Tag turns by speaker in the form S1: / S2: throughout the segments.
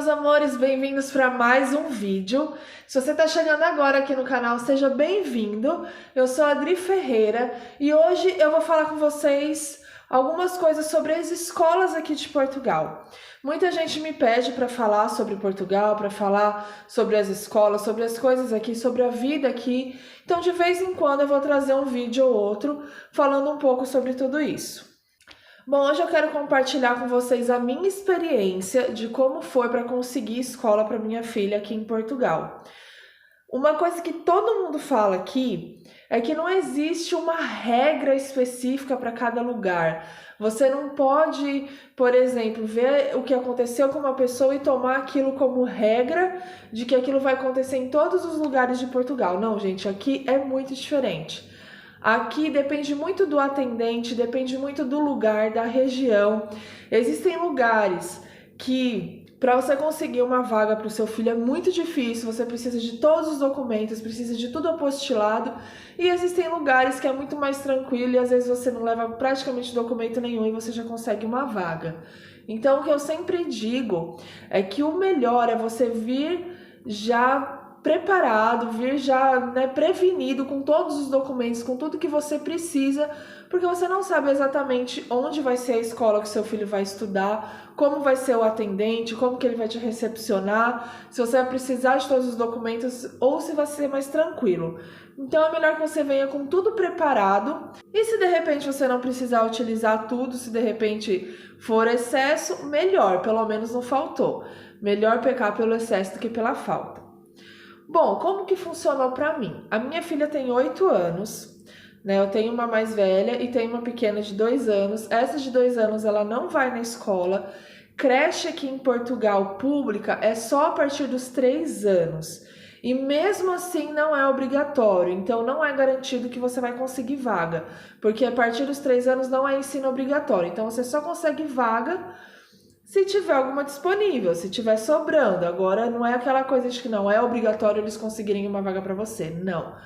S1: meus amores, bem-vindos para mais um vídeo. Se você está chegando agora aqui no canal, seja bem-vindo. Eu sou a Adri Ferreira e hoje eu vou falar com vocês algumas coisas sobre as escolas aqui de Portugal. Muita gente me pede para falar sobre Portugal, para falar sobre as escolas, sobre as coisas aqui, sobre a vida aqui. Então, de vez em quando eu vou trazer um vídeo ou outro falando um pouco sobre tudo isso. Bom, hoje eu quero compartilhar com vocês a minha experiência de como foi para conseguir escola para minha filha aqui em Portugal. Uma coisa que todo mundo fala aqui é que não existe uma regra específica para cada lugar. Você não pode, por exemplo, ver o que aconteceu com uma pessoa e tomar aquilo como regra de que aquilo vai acontecer em todos os lugares de Portugal. Não, gente, aqui é muito diferente. Aqui depende muito do atendente, depende muito do lugar, da região. Existem lugares que, para você conseguir uma vaga para o seu filho, é muito difícil, você precisa de todos os documentos, precisa de tudo apostilado. E existem lugares que é muito mais tranquilo e às vezes você não leva praticamente documento nenhum e você já consegue uma vaga. Então, o que eu sempre digo é que o melhor é você vir já preparado, vir já prevenido com todos os documentos, com tudo que você precisa, porque você não sabe exatamente onde vai ser a escola que seu filho vai estudar, como vai ser o atendente, como que ele vai te recepcionar, se você vai precisar de todos os documentos ou se vai ser mais tranquilo. Então é melhor que você venha com tudo preparado e se de repente você não precisar utilizar tudo, se de repente for excesso, melhor, pelo menos não faltou. Melhor pecar pelo excesso do que pela falta. Bom, como que funcionou para mim? A minha filha tem 8 anos, né? Eu tenho uma mais velha e tenho uma pequena de 2 anos. Essa de 2 anos, ela não vai na escola. Creche aqui em Portugal, pública, é só a partir dos 3 anos. E mesmo assim não é obrigatório, então não é garantido que você vai conseguir vaga. Porque a partir dos 3 anos não é ensino obrigatório, então você só consegue vaga se tiver alguma disponível, se tiver sobrando. Agora, não é aquela coisa de que não é obrigatório eles conseguirem uma vaga para você. Não.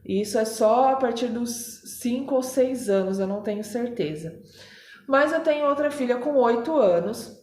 S1: Isso é só a partir dos 5 ou 6 anos, eu não tenho certeza. Mas eu tenho outra filha com 8 anos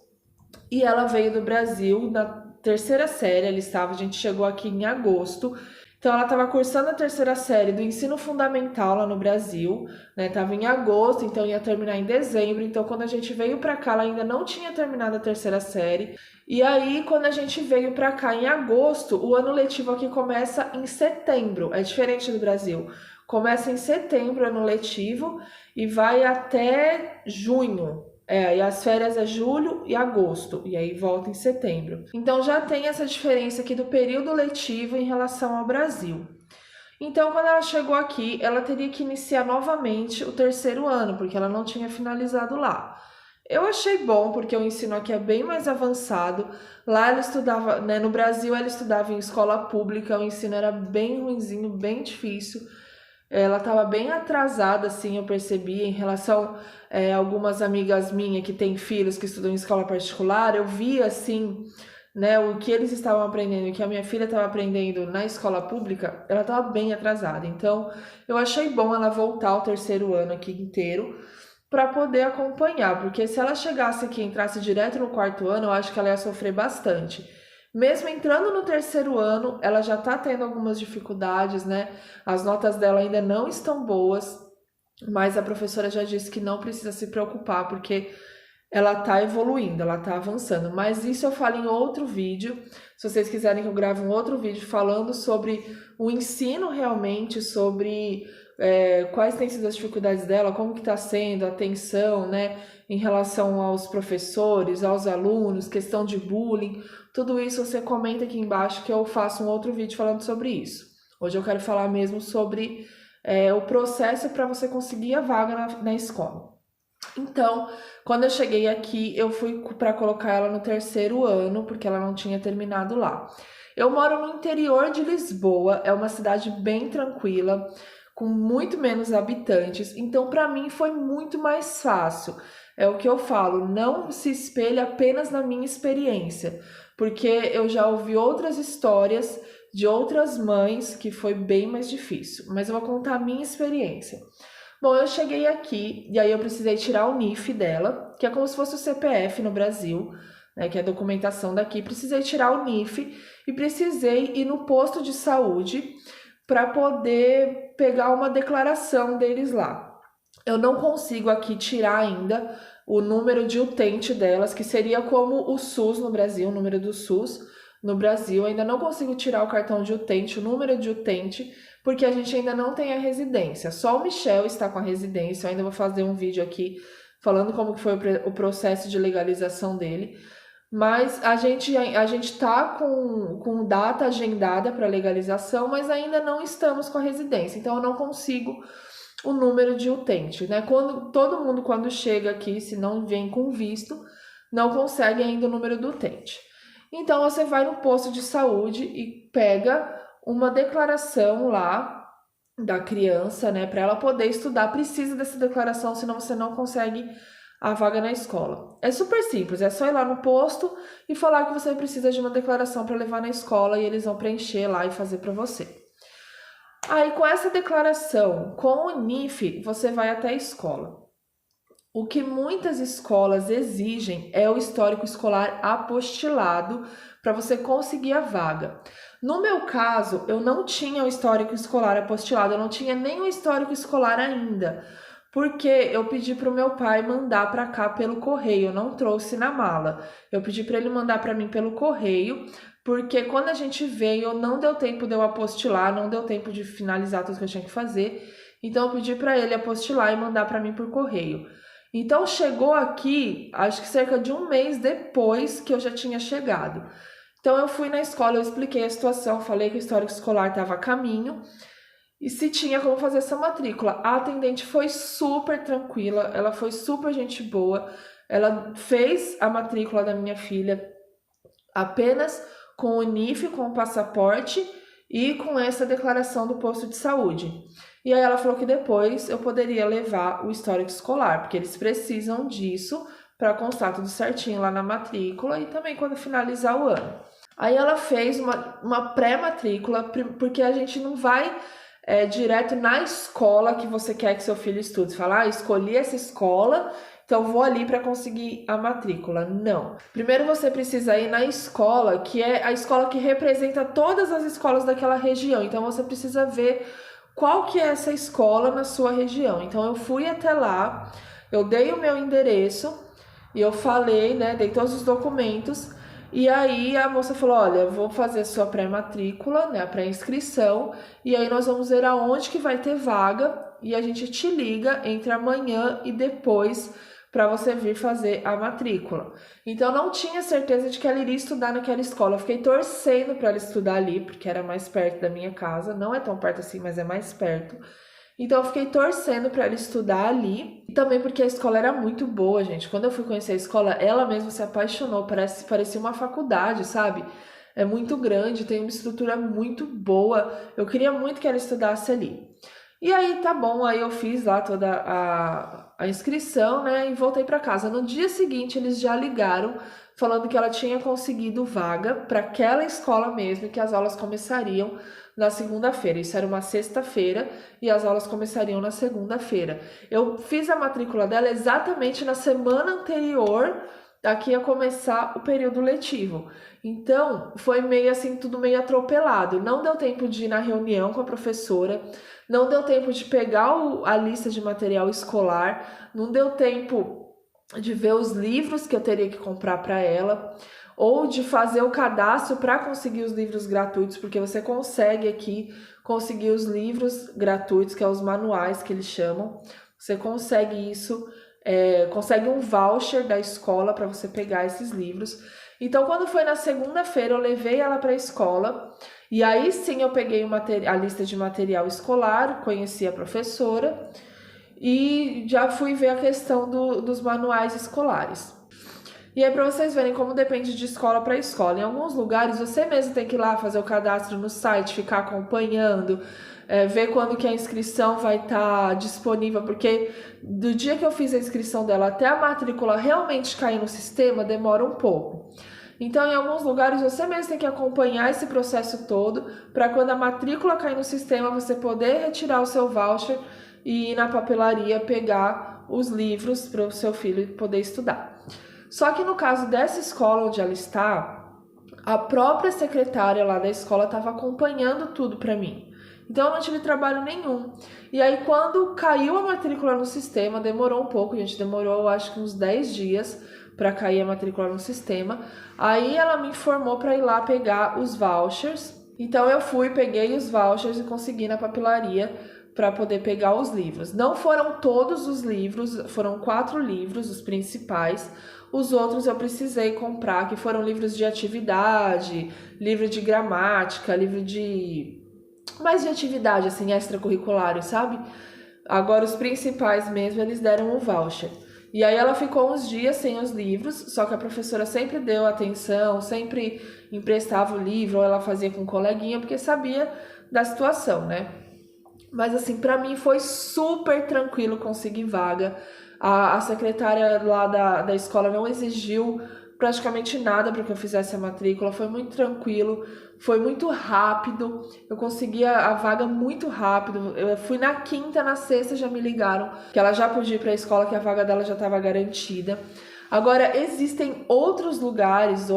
S1: e ela veio do Brasil na terceira série. A gente chegou aqui em agosto. Então, ela estava cursando a terceira série do ensino fundamental lá no Brasil, né? Estava em agosto, então ia terminar em dezembro. Então, quando a gente veio para cá, ela ainda não tinha terminado a terceira série. E aí, quando a gente veio para cá em agosto, o ano letivo aqui começa em setembro. É diferente do Brasil. Começa em setembro o ano letivo e vai até junho. E as férias é julho e agosto, e aí volta em setembro. Então já tem essa diferença aqui do período letivo em relação ao Brasil. Então, quando ela chegou aqui, ela teria que iniciar novamente o terceiro ano, porque ela não tinha finalizado lá. Eu achei bom, porque o ensino aqui é bem mais avançado. Lá ela estudava, no Brasil ela estudava em escola pública, o ensino era bem ruinzinho, bem difícil. Ela estava bem atrasada, assim, eu percebi, em relação a algumas amigas minhas que têm filhos que estudam em escola particular. Eu vi, assim, o que eles estavam aprendendo e o que a minha filha estava aprendendo na escola pública, ela estava bem atrasada. Então, eu achei bom ela voltar ao terceiro ano aqui inteiro para poder acompanhar, porque se ela chegasse aqui e entrasse direto no quarto ano, eu acho que ela ia sofrer bastante. Mesmo entrando no terceiro ano, ela já está tendo algumas dificuldades, né? As notas dela ainda não estão boas, mas a professora já disse que não precisa se preocupar, porque ela está evoluindo, ela está avançando. Mas isso eu falo em outro vídeo. Se vocês quiserem que eu grave um outro vídeo falando sobre o ensino realmente, sobre quais têm sido as dificuldades dela, como que está sendo a atenção, né? Em relação aos professores, aos alunos, questão de bullying, tudo isso você comenta aqui embaixo que eu faço um outro vídeo falando sobre isso. Hoje eu quero falar mesmo sobre o processo para você conseguir a vaga na escola. Então, quando eu cheguei aqui, eu fui para colocar ela no terceiro ano, porque ela não tinha terminado lá. Eu moro no interior de Lisboa, é uma cidade bem tranquila, com muito menos habitantes, então para mim foi muito mais fácil. É o que eu falo, não se espelhe apenas na minha experiência, porque eu já ouvi outras histórias de outras mães que foi bem mais difícil, mas eu vou contar a minha experiência. Bom, eu cheguei aqui e aí eu precisei tirar o NIF dela, que é como se fosse o CPF no Brasil, né, que é a documentação daqui, precisei tirar o NIF e precisei ir no posto de saúde para poder pegar uma declaração deles lá. Eu não consigo aqui tirar ainda o número de utente delas, que seria como o SUS no Brasil, o número do SUS no Brasil. Ainda não consigo tirar o cartão de utente, o número de utente, porque a gente ainda não tem a residência. Só o Michel está com a residência. Eu ainda vou fazer um vídeo aqui falando como que foi o processo de legalização dele. Mas a gente tá com data agendada para legalização, mas ainda não estamos com a residência. Então eu não consigo o número de utente, né? Todo mundo quando chega aqui, se não vem com visto, não consegue ainda o número do utente. Então você vai no posto de saúde e pega uma declaração lá da criança, né, para ela poder estudar. Precisa dessa declaração, senão você não consegue a vaga na escola. É super simples, é só ir lá no posto e falar que você precisa de uma declaração para levar na escola e eles vão preencher lá e fazer para você. Aí, com essa declaração, com o NIF, você vai até a escola. O que muitas escolas exigem é o histórico escolar apostilado para você conseguir a vaga. No meu caso, eu não tinha o histórico escolar apostilado, eu não tinha nem o histórico escolar ainda, porque eu pedi para o meu pai mandar para cá pelo correio, eu não trouxe na mala. Eu pedi para ele mandar para mim pelo correio, porque quando a gente veio, não deu tempo de eu apostilar, não deu tempo de finalizar tudo que eu tinha que fazer. Então eu pedi para ele apostilar e mandar para mim por correio. Então chegou aqui, acho que cerca de um mês depois que eu já tinha chegado. Então eu fui na escola, eu expliquei a situação, falei que o histórico escolar estava a caminho e se tinha como fazer essa matrícula. A atendente foi super tranquila, ela foi super gente boa, ela fez a matrícula da minha filha apenas com o NIF, com o passaporte e com essa declaração do posto de saúde. E aí ela falou que depois eu poderia levar o histórico escolar, porque eles precisam disso para constar tudo certinho lá na matrícula e também quando finalizar o ano. Aí ela fez uma pré-matrícula, porque a gente não vai direto na escola que você quer que seu filho estude. Você fala, escolhi essa escola, então vou ali para conseguir a matrícula. Não. Primeiro você precisa ir na escola, que é a escola que representa todas as escolas daquela região. Então você precisa ver qual que é essa escola na sua região. Então eu fui até lá, eu dei o meu endereço e eu falei, né, dei todos os documentos. E aí a moça falou, olha, vou fazer a sua pré-matrícula, né, a pré-inscrição, e aí nós vamos ver aonde que vai ter vaga e a gente te liga entre amanhã e depois para você vir fazer a matrícula. Então, eu não tinha certeza de que ela iria estudar naquela escola. Eu fiquei torcendo para ela estudar ali, porque era mais perto da minha casa. Não é tão perto assim, mas é mais perto. Então, eu fiquei torcendo para ela estudar ali. E também porque a escola era muito boa, gente. Quando eu fui conhecer a escola, ela mesma se apaixonou. Parecia uma faculdade, sabe? É muito grande, tem uma estrutura muito boa. Eu queria muito que ela estudasse ali. E aí, tá bom, aí eu fiz lá toda a inscrição, né, e voltei para casa. No dia seguinte, eles já ligaram falando que ela tinha conseguido vaga para aquela escola mesmo e que as aulas começariam na segunda-feira. Isso era uma sexta-feira e as aulas começariam na segunda-feira. Eu fiz a matrícula dela exatamente na semana anterior aqui ia começar o período letivo. Então, foi meio assim, tudo meio atropelado. Não deu tempo de ir na reunião com a professora, não deu tempo de pegar a lista de material escolar, não deu tempo de ver os livros que eu teria que comprar para ela, ou de fazer o cadastro para conseguir os livros gratuitos, porque você consegue aqui conseguir os livros gratuitos, que é os manuais que eles chamam. Você consegue isso, consegue um voucher da escola para você pegar esses livros. Então, quando foi na segunda-feira, eu levei ela para a escola, e aí sim eu peguei a lista de material escolar, conheci a professora, e já fui ver a questão dos manuais escolares. E aí, para vocês verem como depende de escola para escola. Em alguns lugares, você mesmo tem que ir lá fazer o cadastro no site, ficar acompanhando, ver quando que a inscrição vai estar disponível, porque do dia que eu fiz a inscrição dela até a matrícula realmente cair no sistema, demora um pouco. Então, em alguns lugares, você mesmo tem que acompanhar esse processo todo, para quando a matrícula cair no sistema, você poder retirar o seu voucher e ir na papelaria pegar os livros para o seu filho poder estudar. Só que no caso dessa escola onde ela está, a própria secretária lá da escola estava acompanhando tudo para mim. Então eu não tive trabalho nenhum. E aí quando caiu a matrícula no sistema, demorou um pouco, gente, demorou acho que uns 10 dias para cair a matrícula no sistema. Aí ela me informou para ir lá pegar os vouchers. Então eu fui, peguei os vouchers e consegui na papelaria para poder pegar os livros. Não foram todos os livros, foram 4 livros, os principais. Os outros eu precisei comprar, que foram livros de atividade, livro de gramática, livro de... mais de atividade, assim, extracurriculares, sabe? Agora, os principais mesmo, eles deram o voucher. E aí ela ficou uns dias sem os livros, só que a professora sempre deu atenção, sempre emprestava o livro, ou ela fazia com um coleguinha, porque sabia da situação, né? Mas assim, pra mim foi super tranquilo conseguir vaga. A secretária lá da escola não exigiu praticamente nada para que eu fizesse a matrícula, foi muito tranquilo, foi muito rápido, eu consegui a vaga muito rápido. Eu fui na quinta, na sexta já me ligaram que ela já podia ir para a escola, que a vaga dela já estava garantida. Agora, existem outros lugares,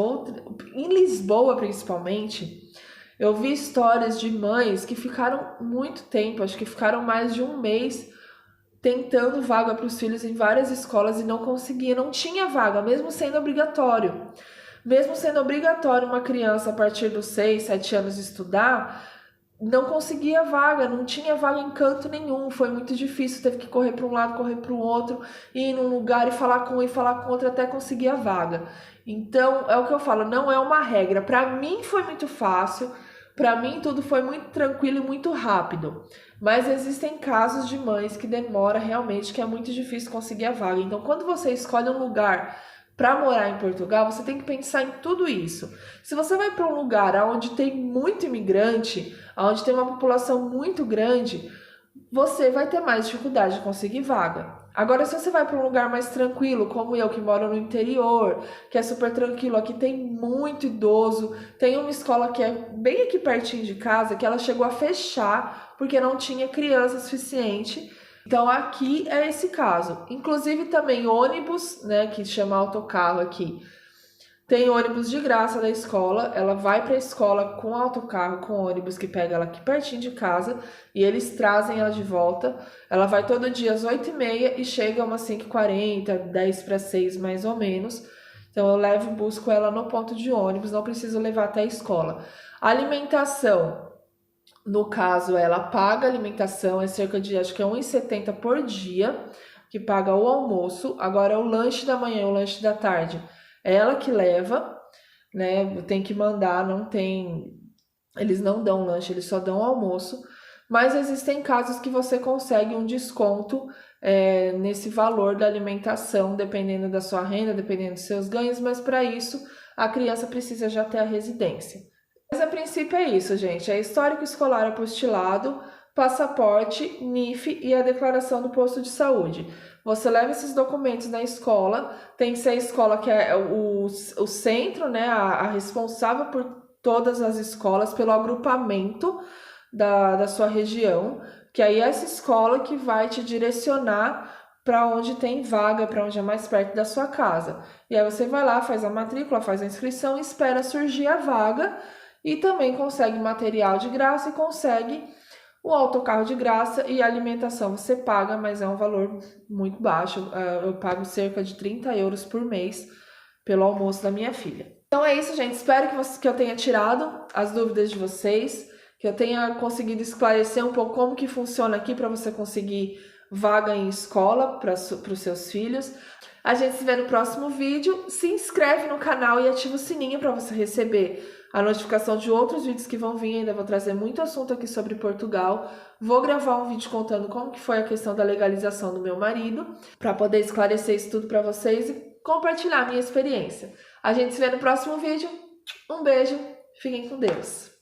S1: em Lisboa principalmente, eu vi histórias de mães que ficaram muito tempo, acho que ficaram mais de um mês, tentando vaga para os filhos em várias escolas e não conseguia, não tinha vaga, mesmo sendo obrigatório. Mesmo sendo obrigatório uma criança a partir dos 6, 7 anos estudar, não conseguia vaga, não tinha vaga em canto nenhum, foi muito difícil, teve que correr para um lado, correr para o outro, ir num lugar e falar com um e falar com outro até conseguir a vaga. Então, é o que eu falo, não é uma regra. Para mim foi muito fácil, para mim tudo foi muito tranquilo e muito rápido. Mas existem casos de mães que demora realmente, que é muito difícil conseguir a vaga. Então, quando você escolhe um lugar para morar em Portugal, você tem que pensar em tudo isso. Se você vai para um lugar onde tem muito imigrante, onde tem uma população muito grande, você vai ter mais dificuldade de conseguir vaga. Agora, se você vai para um lugar mais tranquilo, como eu que moro no interior, que é super tranquilo, aqui tem muito idoso, tem uma escola que é bem aqui pertinho de casa, que ela chegou a fechar porque não tinha criança suficiente. Então aqui é esse caso. Inclusive também ônibus, né, que chama autocarro aqui. Tem ônibus de graça da escola, ela vai para a escola com autocarro, com ônibus que pega ela aqui pertinho de casa e eles trazem ela de volta. Ela vai todo dia às 8h30 e chega umas 5h40, 5:50 mais ou menos. Então eu levo e busco ela no ponto de ônibus, não preciso levar até a escola. A alimentação, no caso, ela paga a alimentação, é cerca de, acho que é 1,70 por dia, que paga o almoço. Agora, o lanche da manhã, o lanche da tarde, é ela que leva, né? Tem que mandar, não tem... Eles não dão lanche, eles só dão almoço. Mas existem casos que você consegue um desconto nesse valor da alimentação, dependendo da sua renda, dependendo dos seus ganhos, mas para isso a criança precisa já ter a residência. Mas a princípio é isso, gente. É histórico escolar apostilado, passaporte, NIF e a declaração do posto de saúde. Você leva esses documentos na escola, tem que ser a escola que é o centro, né, a responsável por todas as escolas, pelo agrupamento da sua região, que aí é essa escola que vai te direcionar para onde tem vaga, para onde é mais perto da sua casa. E aí você vai lá, faz a matrícula, faz a inscrição, espera surgir a vaga e também consegue material de graça e consegue o autocarro de graça e a alimentação você paga, mas é um valor muito baixo. Eu pago cerca de 30 euros por mês pelo almoço da minha filha. Então é isso, gente. Espero que eu tenha tirado as dúvidas de vocês, que eu tenha conseguido esclarecer um pouco como que funciona aqui para você conseguir vaga em escola para os seus filhos. A gente se vê no próximo vídeo. Se inscreve no canal e ativa o sininho para você receber a notificação de outros vídeos que vão vir. Ainda vou trazer muito assunto aqui sobre Portugal. Vou gravar um vídeo contando como que foi a questão da legalização do meu marido, para poder esclarecer isso tudo para vocês e compartilhar a minha experiência. A gente se vê no próximo vídeo. Um beijo, fiquem com Deus.